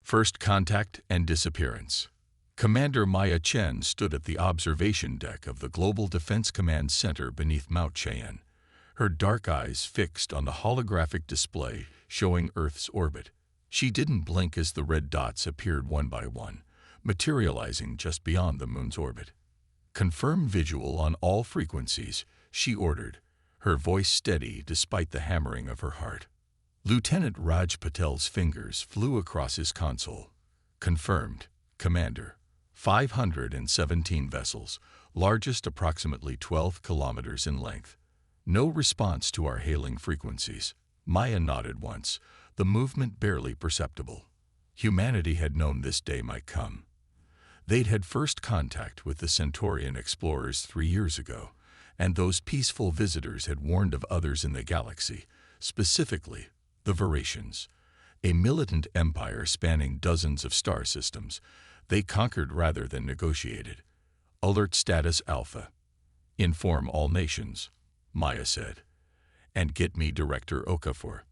First contact and disappearance. Commander Maya Chen stood at the observation deck of the Global Defense Command Center beneath Mount Cheyenne, her dark eyes fixed on the holographic display showing Earth's orbit. She didn't blink as the red dots appeared one by one, materializing just beyond the moon's orbit. "Confirm visual on all frequencies," she ordered, her voice steady despite the hammering of her heart. Lieutenant Raj Patel's fingers flew across his console. "Confirmed, Commander. 517 vessels, largest approximately 12 kilometers in length. No response to our hailing frequencies." Maya nodded once, the movement barely perceptible. Humanity had known this day might come. They'd had first contact with the Centaurian explorers 3 years ago, and those peaceful visitors had warned of others in the galaxy, specifically the Veracians, a militant empire spanning dozens of star systems. They conquered rather than negotiated. "Alert status Alpha. Inform all nations," Maya said. "And get me Director Okafor."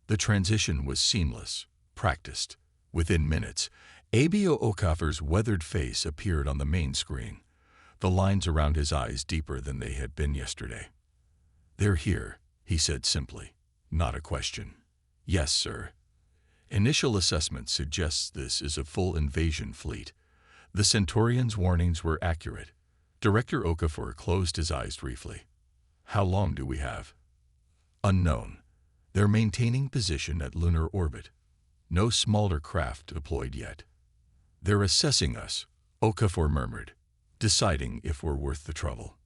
The transition was seamless, practiced. Within minutes, Abio Okafor's weathered face appeared on the main screen, the lines around his eyes deeper than they had been yesterday. "They're here," he said simply. Not a question. "Yes, sir. Initial assessment suggests this is a full invasion fleet." The Centaurians' warnings were accurate. Director Okafor closed his eyes briefly. "How long do we have?" "Unknown. They're maintaining position at lunar orbit. No smaller craft deployed yet." "They're assessing us," Okafor murmured, "deciding if we're worth the trouble."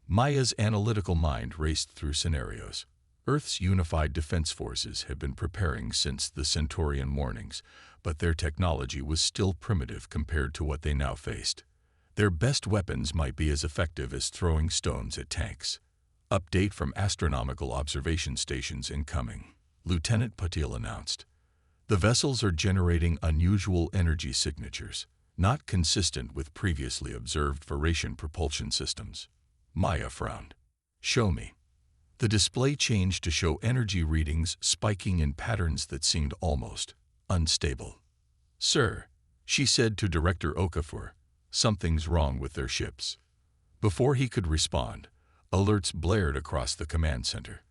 Maya's analytical mind raced through scenarios. Earth's unified defense forces had been preparing since the Centaurian warnings, but their technology was still primitive compared to what they now faced. Their best weapons might be as effective as throwing stones at tanks. "Update from astronomical observation stations incoming," Lieutenant Patil announced. "The vessels are generating unusual energy signatures, not consistent with previously observed Veracian propulsion systems." Maya frowned. "Show me." The display changed to show energy readings spiking in patterns that seemed almost unstable. "Sir," she said to Director Okafor, "something's wrong with their ships." Before he could respond, alerts blared across the command center.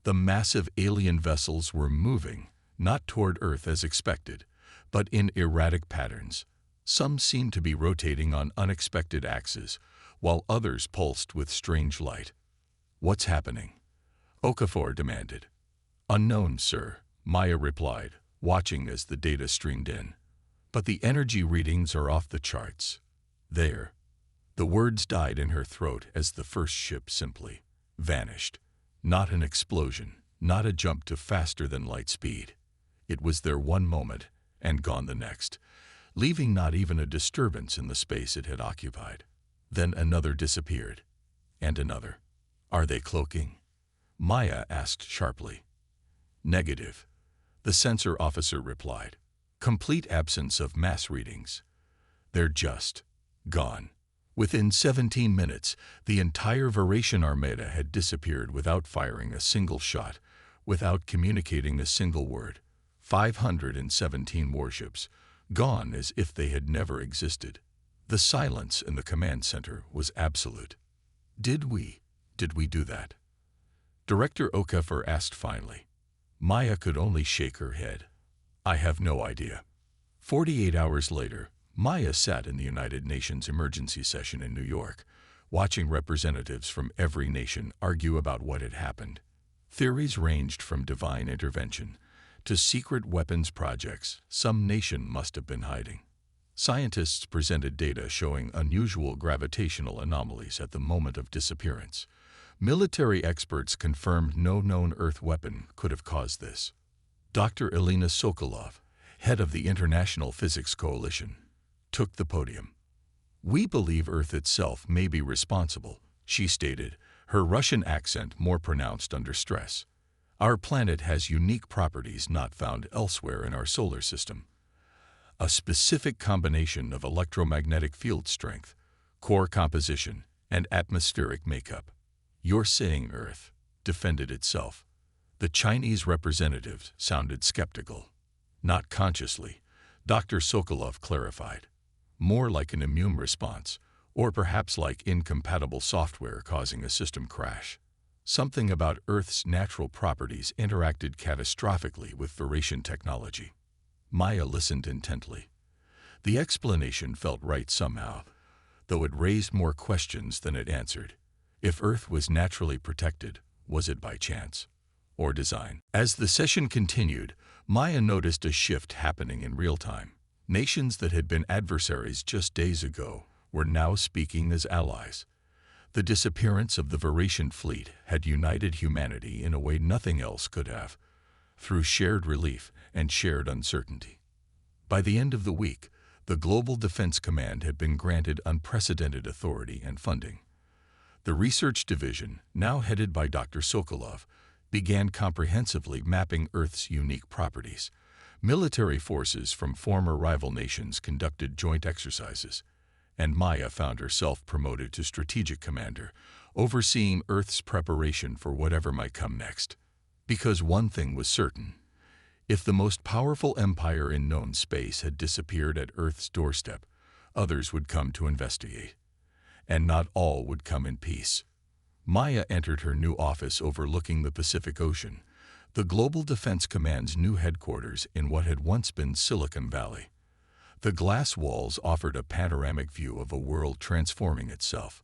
The massive alien vessels were moving, not toward Earth as expected, but in erratic patterns. Some seemed to be rotating on unexpected axes, while others pulsed with strange light. "What's happening?" Okafor demanded. "Unknown, sir," Maya replied, watching as the data streamed in. "But the energy readings are off the charts." "There." The words died in her throat as the first ship simply vanished. Not an explosion, not a jump to faster than light speed. It was there one moment and gone the next, leaving not even a disturbance in the space it had occupied. Then another disappeared, and another. "Are they cloaking?" Maya asked sharply. "Negative," the sensor officer replied. "Complete absence of mass readings. They're just gone." Within 17 minutes, the entire Veracian armada had disappeared without firing a single shot, without communicating a single word. 517 warships, gone as if they had never existed. The silence in the command center was absolute. Did we do that?" Director Okafor asked finally. Maya could only shake her head. "I have no idea." 48 hours later, Maya sat in the United Nations emergency session in New York, watching representatives from every nation argue about what had happened. Theories ranged from divine intervention to secret weapons projects some nation must have been hiding. Scientists presented data showing unusual gravitational anomalies at the moment of disappearance. Military experts confirmed no known Earth weapon could have caused this. Dr. Elena Sokolov, head of the International Physics Coalition, took the podium. "We believe Earth itself may be responsible," she stated, her Russian accent more pronounced under stress. "Our planet has unique properties not found elsewhere in our solar system. A specific combination of electromagnetic field strength, core composition, and atmospheric makeup. You're saying Earth defended itself." The Chinese representative sounded skeptical. "Not consciously. Dr. Sokolov clarified. More like an immune response, or perhaps like incompatible software causing a system crash. Something about Earth's natural properties interacted catastrophically with Varation technology. Maya listened intently. The explanation felt right somehow, though it raised more questions than it answered. If Earth was naturally protected, was it by chance or design? As the session continued, Maya noticed a shift happening in real time. Nations that had been adversaries just days ago were now speaking as allies. The disappearance of the Varation fleet had united humanity in a way nothing else could have, through shared relief and shared uncertainty. By the end of the week, the Global Defense Command had been granted unprecedented authority and funding. The research division, now headed by Dr. Sokolov, began comprehensively mapping Earth's unique properties. Military forces from former rival nations conducted joint exercises, and Maya found herself promoted to strategic commander, overseeing Earth's preparation for whatever might come next. Because one thing was certain: if the most powerful empire in known space had disappeared at Earth's doorstep, others would come to investigate. And not all would come in peace. Maya entered her new office overlooking the Pacific Ocean, the Global Defense Command's new headquarters in what had once been Silicon Valley. The glass walls offered a panoramic view of a world transforming itself.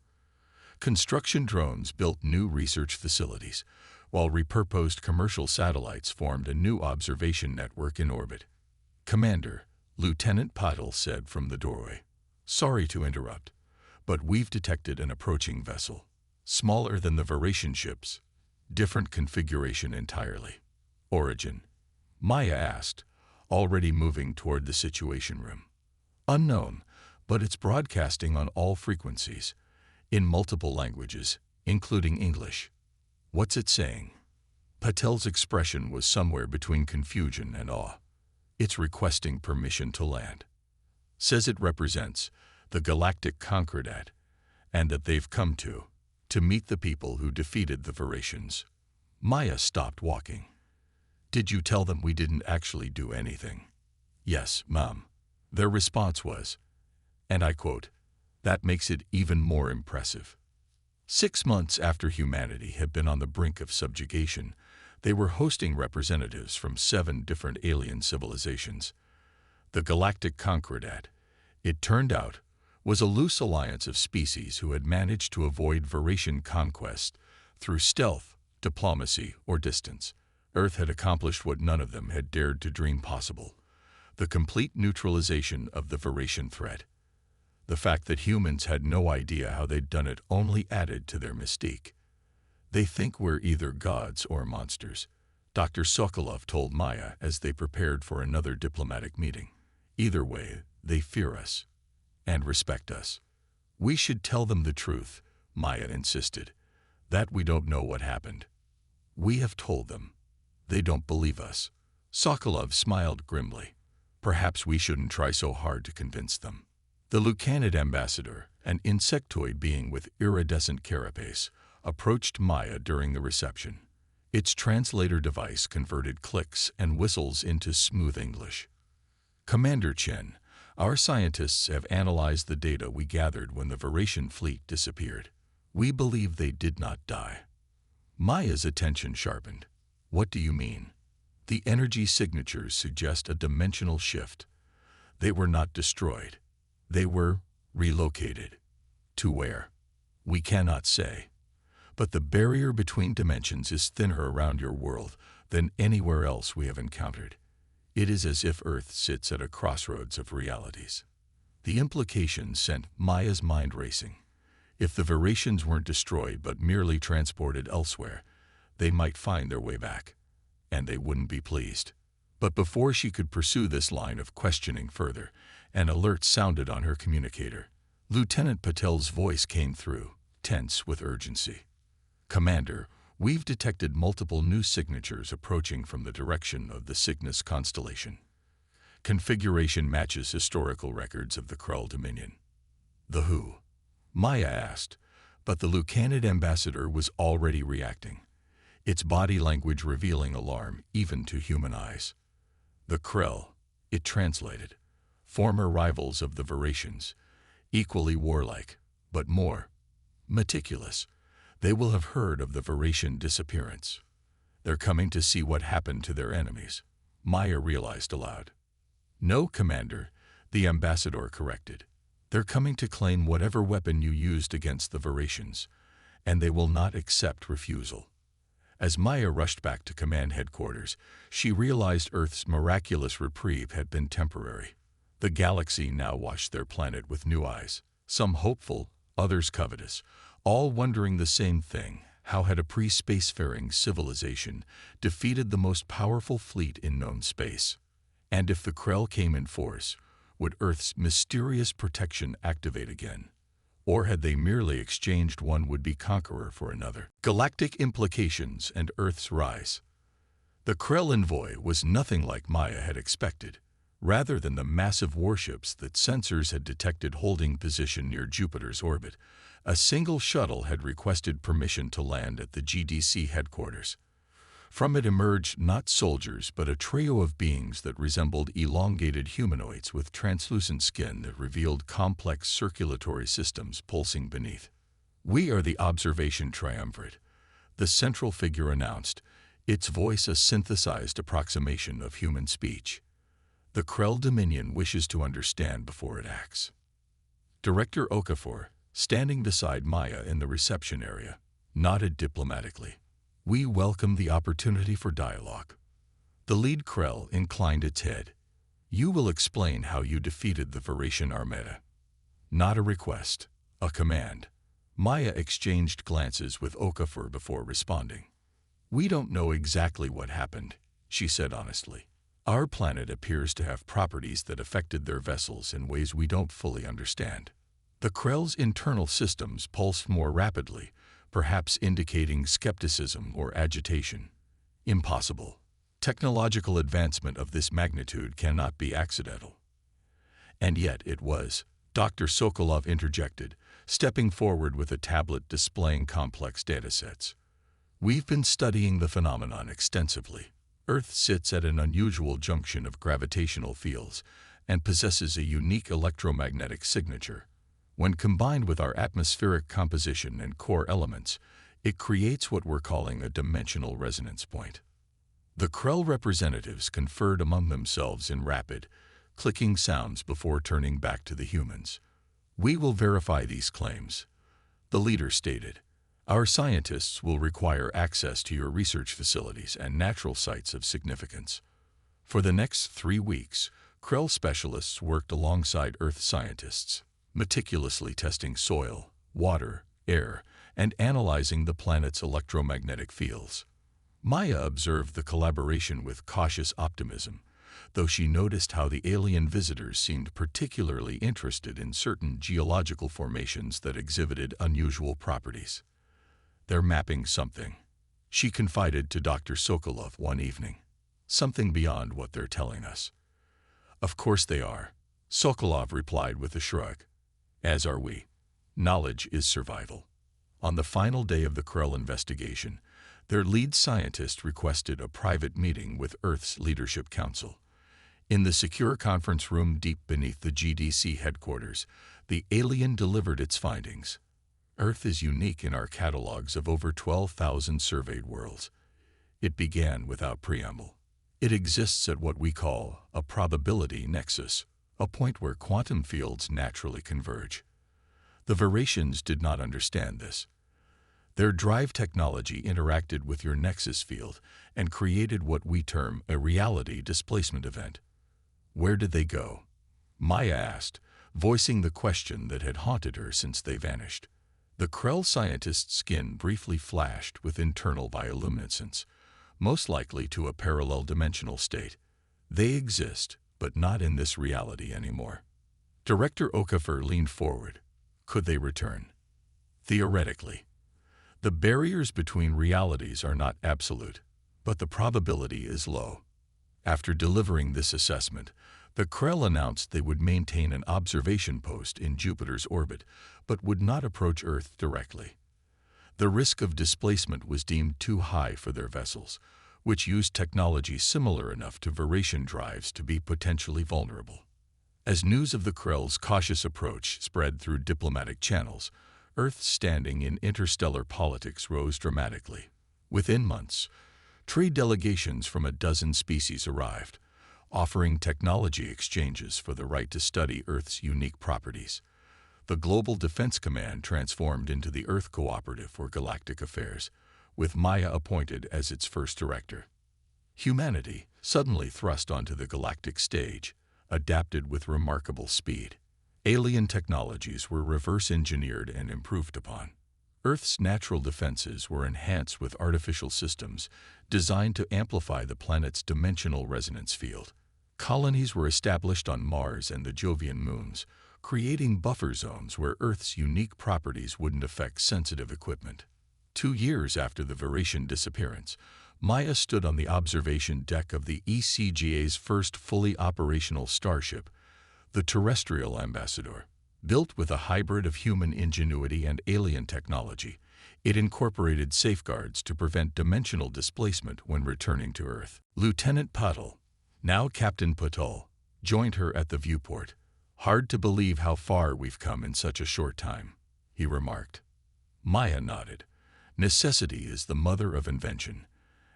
Construction drones built new research facilities, while repurposed commercial satellites formed a new observation network in orbit. "Commander," Lieutenant Patil said from the doorway, "sorry to interrupt, but we've detected an approaching vessel. Smaller than the Varation ships. Different configuration entirely. Origin?" Maya asked, already moving toward the Situation Room. "Unknown, but it's broadcasting on all frequencies, in multiple languages, including English." "What's it saying?" Patel's expression was somewhere between confusion and awe. "It's requesting permission to land. Says it represents the Galactic Concordat, and that they've come to meet the people who defeated the Varatians." Maya stopped walking. "Did you tell them we didn't actually do anything?" "Yes, Mom." Their response was, and I quote, "That makes it even more impressive." 6 months after humanity had been on the brink of subjugation, they were hosting representatives from 7 different alien civilizations. The Galactic Concordat, it turned out, was a loose alliance of species who had managed to avoid Varation conquest through stealth, diplomacy, or distance. Earth had accomplished what none of them had dared to dream possible: the complete neutralization of the Varation threat. The fact that humans had no idea how they'd done it only added to their mystique. "They think we're either gods or monsters," Dr. Sokolov told Maya as they prepared for another diplomatic meeting. "Either way, they fear us and respect us." "We should tell them the truth," Maya insisted, "that we don't know what happened." "We have told them. They don't believe us." Sokolov smiled grimly. "Perhaps we shouldn't try so hard to convince them." The Lucanid ambassador, an insectoid being with iridescent carapace, approached Maya during the reception. Its translator device converted clicks and whistles into smooth English. "Commander Chen, our scientists have analyzed the data we gathered when the Varation fleet disappeared. We believe they did not die." Maya's attention sharpened. "What do you mean?" "The energy signatures suggest a dimensional shift. They were not destroyed. They were relocated." "To where?" "We cannot say. But the barrier between dimensions is thinner around your world than anywhere else we have encountered. It is as if Earth sits at a crossroads of realities." The implications sent Maya's mind racing. If the Varatians weren't destroyed but merely transported elsewhere, they might find their way back, and they wouldn't be pleased. But before she could pursue this line of questioning further, an alert sounded on her communicator. Lieutenant Patel's voice came through, tense with urgency. "Commander, we've detected multiple new signatures approaching from the direction of the Cygnus constellation. Configuration matches historical records of the Krull Dominion." "The who?" Maya asked, but the Lucanid ambassador was already reacting, its body language revealing alarm even to human eyes. "The Krell," it translated. former rivals of the Veracians, equally warlike, but more meticulous. They will have heard of the Veracian disappearance. They're coming to see what happened to their enemies, Maya realized aloud. No, Commander, the ambassador corrected. They're coming to claim whatever weapon you used against the Veracians, and they will not accept refusal. As Maya rushed back to command headquarters, she realized Earth's miraculous reprieve had been temporary. The galaxy now watched their planet with new eyes, some hopeful, others covetous, all wondering the same thing. How had a pre-spacefaring civilization defeated the most powerful fleet in known space? And if the Krell came in force, would Earth's mysterious protection activate again? Or had they merely exchanged one would-be conqueror for another? Galactic implications and Earth's rise. The Krell envoy was nothing like Maya had expected. Rather than the massive warships that sensors had detected holding position near Jupiter's orbit, a single shuttle had requested permission to land at the GDC headquarters. From it emerged not soldiers but a trio of beings that resembled elongated humanoids with translucent skin that revealed complex circulatory systems pulsing beneath. "We are the observation triumvirate," the central figure announced, its voice a synthesized approximation of human speech. "The Krell Dominion wishes to understand before it acts." Director Okafor, standing beside Maya in the reception area, nodded diplomatically. "We welcome the opportunity for dialogue." The lead Krell inclined its head. "You will explain how you defeated the Veracian Armada." Not a request, a command. Maya exchanged glances with Okafor before responding. "We don't know exactly what happened," she said honestly. "Our planet appears to have properties that affected their vessels in ways we don't fully understand. The Krell's internal systems pulsed more rapidly, perhaps indicating skepticism or agitation. Impossible. Technological advancement of this magnitude cannot be accidental." "And yet it was," Dr. Sokolov interjected, stepping forward with a tablet displaying complex datasets. "We've been studying the phenomenon extensively. Earth sits at an unusual junction of gravitational fields and possesses a unique electromagnetic signature. When combined with our atmospheric composition and core elements, it creates what we're calling a dimensional resonance point." The Krell representatives conferred among themselves in rapid, clicking sounds before turning back to the humans. "We will verify these claims," the leader stated. "Our scientists will require access to your research facilities and natural sites of significance." For the next 3 weeks, Krell specialists worked alongside Earth scientists, meticulously testing soil, water, air, and analyzing the planet's electromagnetic fields. Maya observed the collaboration with cautious optimism, though she noticed how the alien visitors seemed particularly interested in certain geological formations that exhibited unusual properties. "They're mapping something," she confided to Dr. Sokolov one evening. "Something beyond what they're telling us." "Of course they are," Sokolov replied with a shrug. "As are we. Knowledge is survival." On the final day of the Krell investigation, their lead scientist requested a private meeting with Earth's Leadership Council. In the secure conference room deep beneath the GDC headquarters, the alien delivered its findings. "Earth is unique in our catalogs of over 12,000 surveyed worlds." It began without preamble. "It exists at what we call a probability nexus, a point where quantum fields naturally converge." The Veracians did not understand this. Their drive technology interacted with your nexus field and created what we term a reality displacement event. "Where did they go?" Maya asked, voicing the question that had haunted her since they vanished. The Krell scientist's skin briefly flashed with internal bioluminescence, most likely to a parallel dimensional state. "They exist, but not in this reality anymore." Director Okafor leaned forward. "Could they return?" "Theoretically. The barriers between realities are not absolute, but the probability is low." After delivering this assessment, the Krell announced they would maintain an observation post in Jupiter's orbit, but would not approach Earth directly. The risk of displacement was deemed too high for their vessels, which used technology similar enough to Veracian drives to be potentially vulnerable. As news of the Krell's cautious approach spread through diplomatic channels, Earth's standing in interstellar politics rose dramatically. Within months, trade delegations from a dozen species arrived, offering technology exchanges for the right to study Earth's unique properties. The Global Defense Command transformed into the Earth Cooperative for Galactic Affairs, with Maya appointed as its first director. Humanity, suddenly thrust onto the galactic stage, adapted with remarkable speed. Alien technologies were reverse-engineered and improved upon. Earth's natural defenses were enhanced with artificial systems designed to amplify the planet's dimensional resonance field. Colonies were established on Mars and the Jovian moons, creating buffer zones where Earth's unique properties wouldn't affect sensitive equipment. 2 years after the Varatian disappearance, Maya stood on the observation deck of the ECGA's first fully operational starship, the Terrestrial Ambassador. Built with a hybrid of human ingenuity and alien technology, it incorporated safeguards to prevent dimensional displacement when returning to Earth. Lieutenant Patel, now Captain Patel, joined her at the viewport. "Hard to believe how far we've come in such a short time," he remarked. Maya nodded. "Necessity is the mother of invention,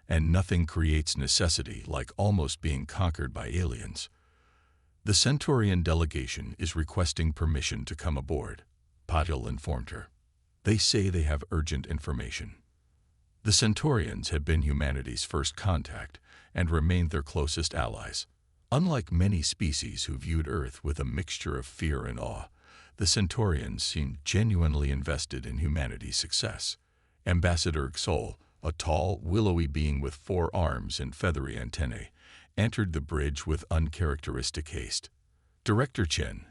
and nothing creates necessity like almost being conquered by aliens. The Centaurian delegation is requesting permission to come aboard," Patil informed her. "They say they have urgent information." The Centaurians had been humanity's first contact and remained their closest allies. Unlike many species who viewed Earth with a mixture of fear and awe, the Centaurians seemed genuinely invested in humanity's success. Ambassador Xol, a tall, willowy being with 4 arms and feathery antennae, entered the bridge with uncharacteristic haste. "Director Chen,"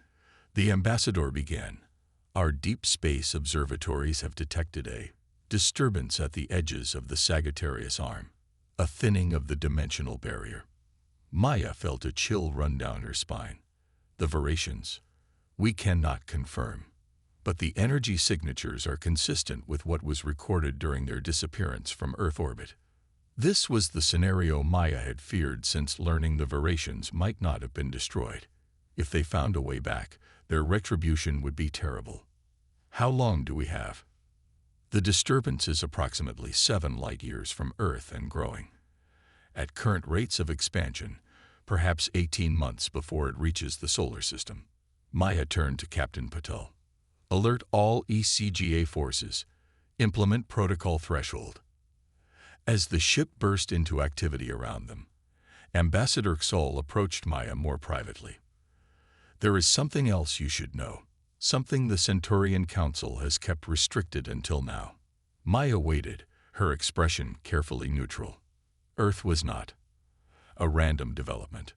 the ambassador began, "our deep space observatories have detected a disturbance at the edges of the Sagittarius Arm, a thinning of the dimensional barrier." Maya felt a chill run down her spine. "The Varatians? We cannot confirm, but the energy signatures are consistent with what was recorded during their disappearance from Earth orbit." This was the scenario Maya had feared since learning the Varatians might not have been destroyed. If they found a way back, their retribution would be terrible. "How long do we have?" "The disturbance is approximately 7 light-years from Earth and growing. At current rates of expansion, perhaps 18 months before it reaches the solar system." Maya turned to Captain Patel. "Alert all ECGA forces. Implement protocol threshold." As the ship burst into activity around them, Ambassador Xol approached Maya more privately. "There is something else you should know, something the Centaurian Council has kept restricted until now." Maya waited, her expression carefully neutral. Earth was not a random development.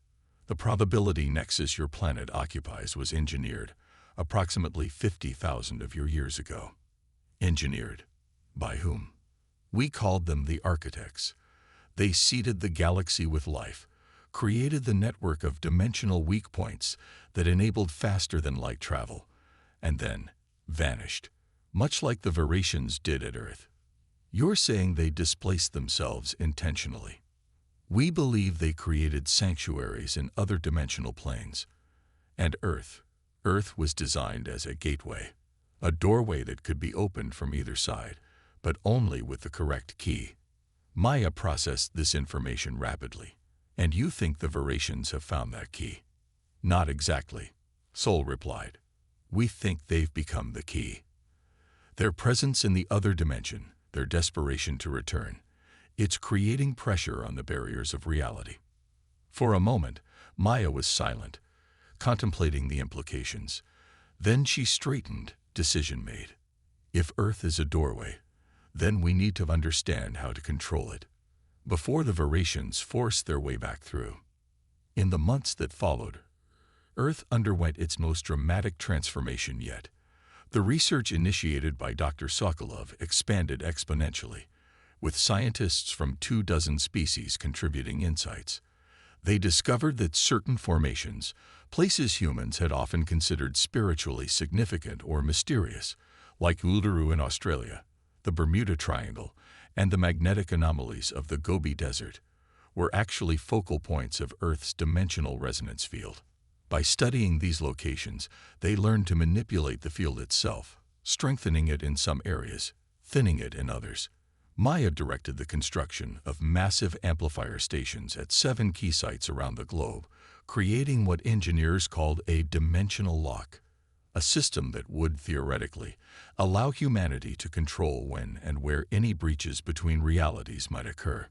The probability nexus your planet occupies was engineered approximately 50,000 of your years ago. Engineered. By whom? We called them the architects. They seeded the galaxy with life, created the network of dimensional weak points that enabled faster-than-light travel, and then vanished, much like the Varatians did at Earth. You're saying they displaced themselves intentionally. We believe they created sanctuaries in other dimensional planes. And Earth was designed as a gateway, a doorway that could be opened from either side, but only with the correct key. Maya processed this information rapidly. "And you think the Varatians have found that key?" "Not exactly," Sol replied. "We think they've become the key. Their presence in the other dimension, their desperation to return, it's creating pressure on the barriers of reality." For a moment, Maya was silent, contemplating the implications. Then she straightened, decision made. If Earth is a doorway, then we need to understand how to control it, before the Varatians force their way back through. In the months that followed, Earth underwent its most dramatic transformation yet. The research initiated by Dr. Sokolov expanded exponentially, with scientists from 24 species contributing insights. They discovered that certain formations, places humans had often considered spiritually significant or mysterious, like Uluru in Australia, the Bermuda Triangle, and the magnetic anomalies of the Gobi Desert, were actually focal points of Earth's dimensional resonance field. By studying these locations, they learned to manipulate the field itself, strengthening it in some areas, thinning it in others. Maya directed the construction of massive amplifier stations at 7 key sites around the globe, creating what engineers called a dimensional lock, a system that would, theoretically, allow humanity to control when and where any breaches between realities might occur.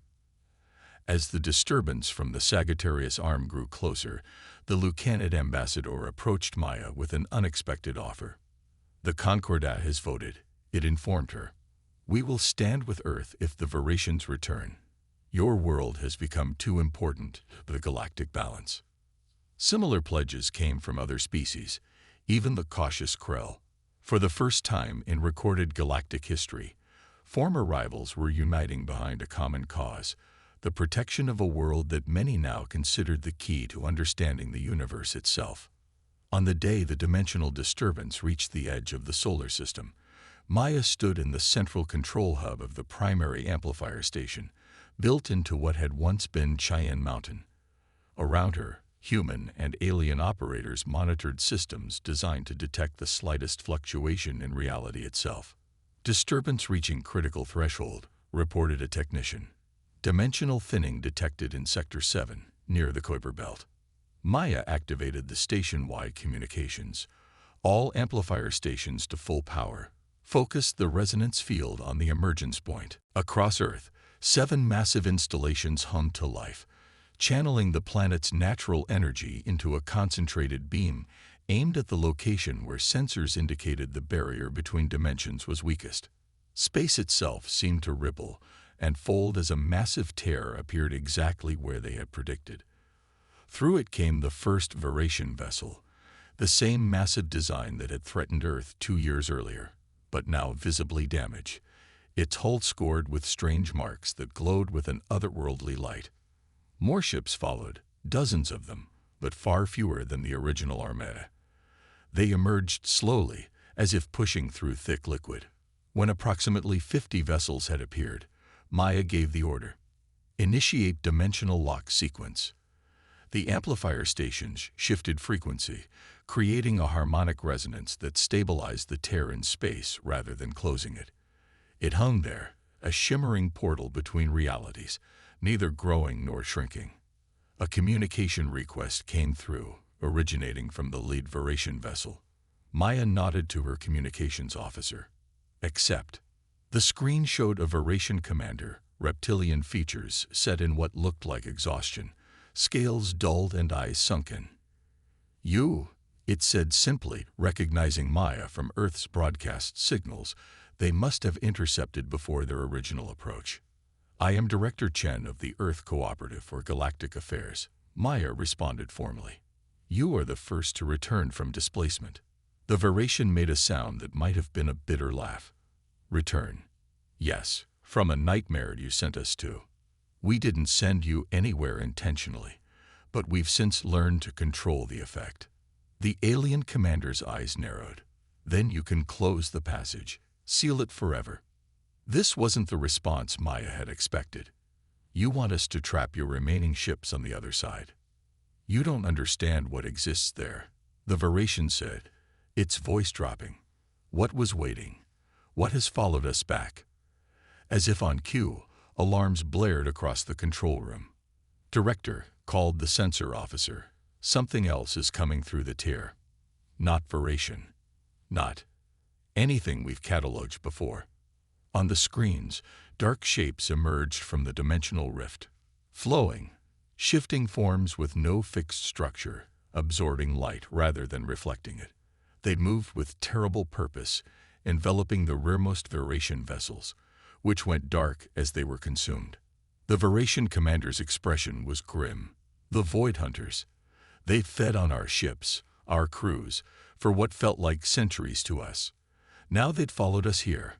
As the disturbance from the Sagittarius arm grew closer, the Lucanid ambassador approached Maya with an unexpected offer. "The Concordat has voted," it informed her. "We will stand with Earth if the Veratians return. Your world has become too important for the galactic balance." Similar pledges came from other species, even the cautious Krell. For the first time in recorded galactic history, former rivals were uniting behind a common cause, the protection of a world that many now considered the key to understanding the universe itself. On the day the dimensional disturbance reached the edge of the solar system, Maya stood in the central control hub of the primary amplifier station, built into what had once been Cheyenne Mountain. Around her, human and alien operators monitored systems designed to detect the slightest fluctuation in reality itself. "Disturbance reaching critical threshold," reported a technician. "Dimensional thinning detected in Sector 7, near the Kuiper Belt." Maya activated the station-wide communications, all amplifier stations to full power, focused the resonance field on the emergence point. Across Earth, 7 massive installations hummed to life, channeling the planet's natural energy into a concentrated beam aimed at the location where sensors indicated the barrier between dimensions was weakest. Space itself seemed to ripple and fold as a massive tear appeared exactly where they had predicted. Through it came the first Veratian vessel, the same massive design that had threatened Earth 2 years earlier, but now visibly damaged, its hull scored with strange marks that glowed with an otherworldly light. More ships followed, dozens of them, but far fewer than the original Armada. They emerged slowly, as if pushing through thick liquid. When approximately 50 vessels had appeared, Maya gave the order: "Initiate dimensional lock sequence." The amplifier stations shifted frequency, creating a harmonic resonance that stabilized the tear in space rather than closing it. It hung there, a shimmering portal between realities, neither growing nor shrinking. A communication request came through, originating from the lead Veratian vessel. Maya nodded to her communications officer. "Accept." The screen showed a Veratian commander, reptilian features set in what looked like exhaustion, scales dulled and eyes sunken. "You," it said simply, recognizing Maya from Earth's broadcast signals they must have intercepted before their original approach. "I am Director Chen of the Earth Cooperative for Galactic Affairs," Maya responded formally. "You are the first to return from displacement." The Veratian made a sound that might have been a bitter laugh. "Return? Yes, from a nightmare you sent us to. We didn't send you anywhere intentionally, but we've since learned to control the effect." The alien commander's eyes narrowed. "Then you can close the passage, seal it forever." This wasn't the response Maya had expected. "You want us to trap your remaining ships on the other side. You don't understand what exists there," the Veratian said, its voice dropping. "What was waiting? What has followed us back?" As if on cue, alarms blared across the control room. "Director," called the sensor officer, "something else is coming through the tear. Not Veratian. Not anything we've cataloged before." On the screens, dark shapes emerged from the dimensional rift, flowing, shifting forms with no fixed structure, absorbing light rather than reflecting it. They moved with terrible purpose, enveloping the rearmost Veratian vessels, which went dark as they were consumed. The Veratian commander's expression was grim. "The Void Hunters. They fed on our ships, our crews, for what felt like centuries to us. Now they'd followed us here.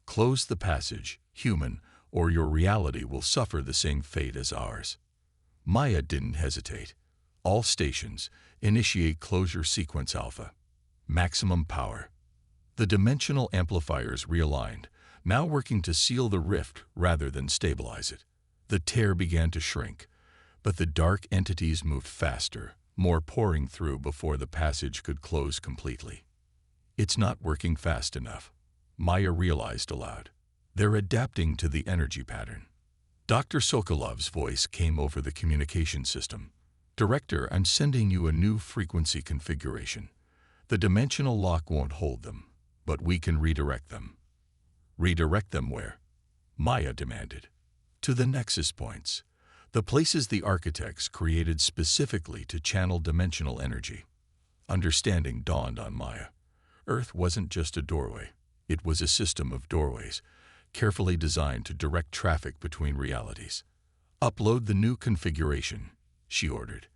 Close the passage, human, or your reality will suffer the same fate as ours." Maya didn't hesitate. "All stations, initiate closure sequence alpha. Maximum power." The dimensional amplifiers realigned, now working to seal the rift rather than stabilize it. The tear began to shrink, but the dark entities moved faster, more pouring through before the passage could close completely. It's not working fast enough, Maya realized aloud. They're adapting to the energy pattern. Dr. Sokolov's voice came over the communication system. Director, I'm sending you a new frequency configuration. The dimensional lock won't hold them, but we can redirect them. Redirect them where? Maya demanded. To the nexus points, the places the architects created specifically to channel dimensional energy. Understanding dawned on Maya. Earth wasn't just a doorway. It was a system of doorways, carefully designed to direct traffic between realities. Upload the new configuration, she ordered,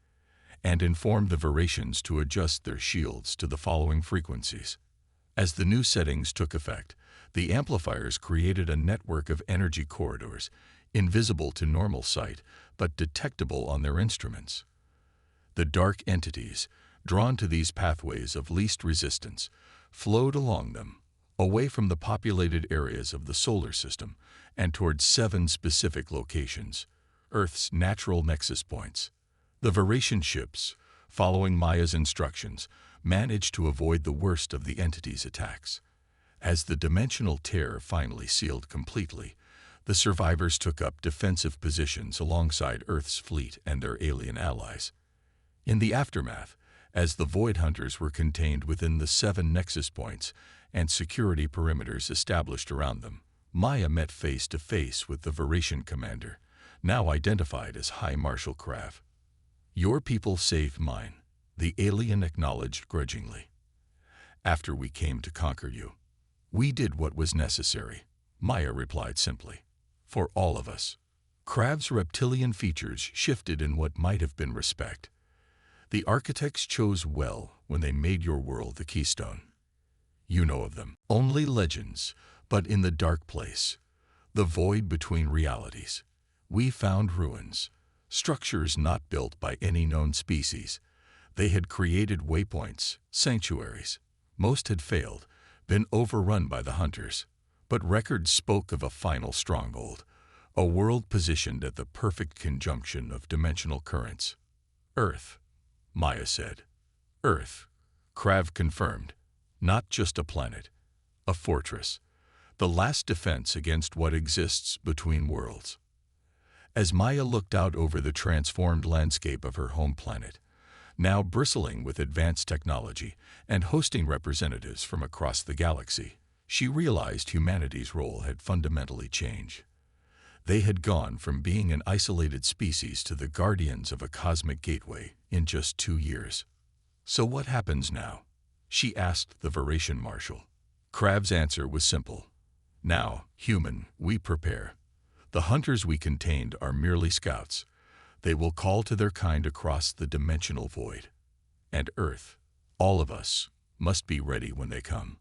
and inform the Veratians to adjust their shields to the following frequencies. As the new settings took effect, the amplifiers created a network of energy corridors, invisible to normal sight, but detectable on their instruments. The dark entities, drawn to these pathways of least resistance, flowed along them, away from the populated areas of the solar system and towards 7 specific locations, Earth's natural nexus points. The Veratian ships, following Maya's instructions, managed to avoid the worst of the entity's attacks. As the dimensional tear finally sealed completely, the survivors took up defensive positions alongside Earth's fleet and their alien allies. In the aftermath, as the Void Hunters were contained within the 7 nexus points and security perimeters established around them, Maya met face to face with the Veratian commander, now identified as High Marshal Krav. Your people saved mine, the alien acknowledged grudgingly. After we came to conquer you, we did what was necessary, Maya replied simply. For all of us. Krav's reptilian features shifted in what might have been respect. The architects chose well when they made your world the keystone. You know of them. Only legends, but in the dark place, the void between realities, we found ruins, structures not built by any known species. They had created waypoints, sanctuaries. Most had failed, been overrun by the hunters. But records spoke of a final stronghold, a world positioned at the perfect conjunction of dimensional currents. Earth, Maya said. Earth, Krav confirmed. Not just a planet, a fortress, the last defense against what exists between worlds. As Maya looked out over the transformed landscape of her home planet, now bristling with advanced technology and hosting representatives from across the galaxy, she realized humanity's role had fundamentally changed. They had gone from being an isolated species to the guardians of a cosmic gateway in just 2 years. So what happens now? She asked the Veratian marshal. Krav's answer was simple. Now, human, we prepare. The hunters we contained are merely scouts. They will call to their kind across the dimensional void. And Earth, all of us, must be ready when they come.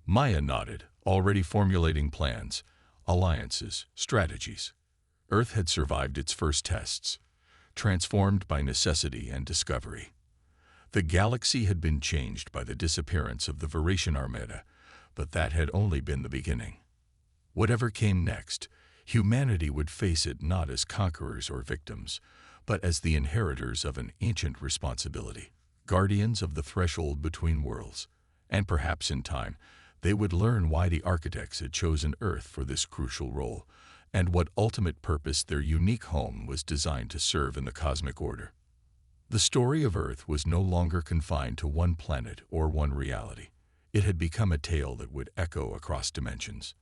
Maya nodded, already formulating plans, alliances, strategies. Earth had survived its first tests, transformed by necessity and discovery. The galaxy had been changed by the disappearance of the Veratian Armada, but that had only been the beginning. Whatever came next, humanity would face it not as conquerors or victims, but as the inheritors of an ancient responsibility, guardians of the threshold between worlds. And perhaps in time, they would learn why the architects had chosen Earth for this crucial role, and what ultimate purpose their unique home was designed to serve in the cosmic order. The story of Earth was no longer confined to one planet or one reality. It had become a tale that would echo across dimensions.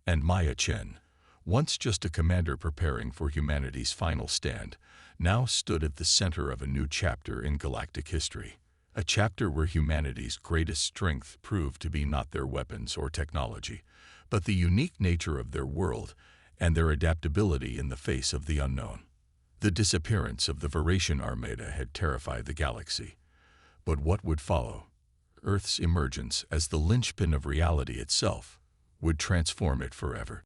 And Maya Chen, once just a commander preparing for humanity's final stand, now stood at the center of a new chapter in galactic history, a chapter where humanity's greatest strength proved to be not their weapons or technology, but the unique nature of their world and their adaptability in the face of the unknown. The disappearance of the Veratian Armada had terrified the galaxy, but what would follow, Earth's emergence as the linchpin of reality itself, would transform it forever.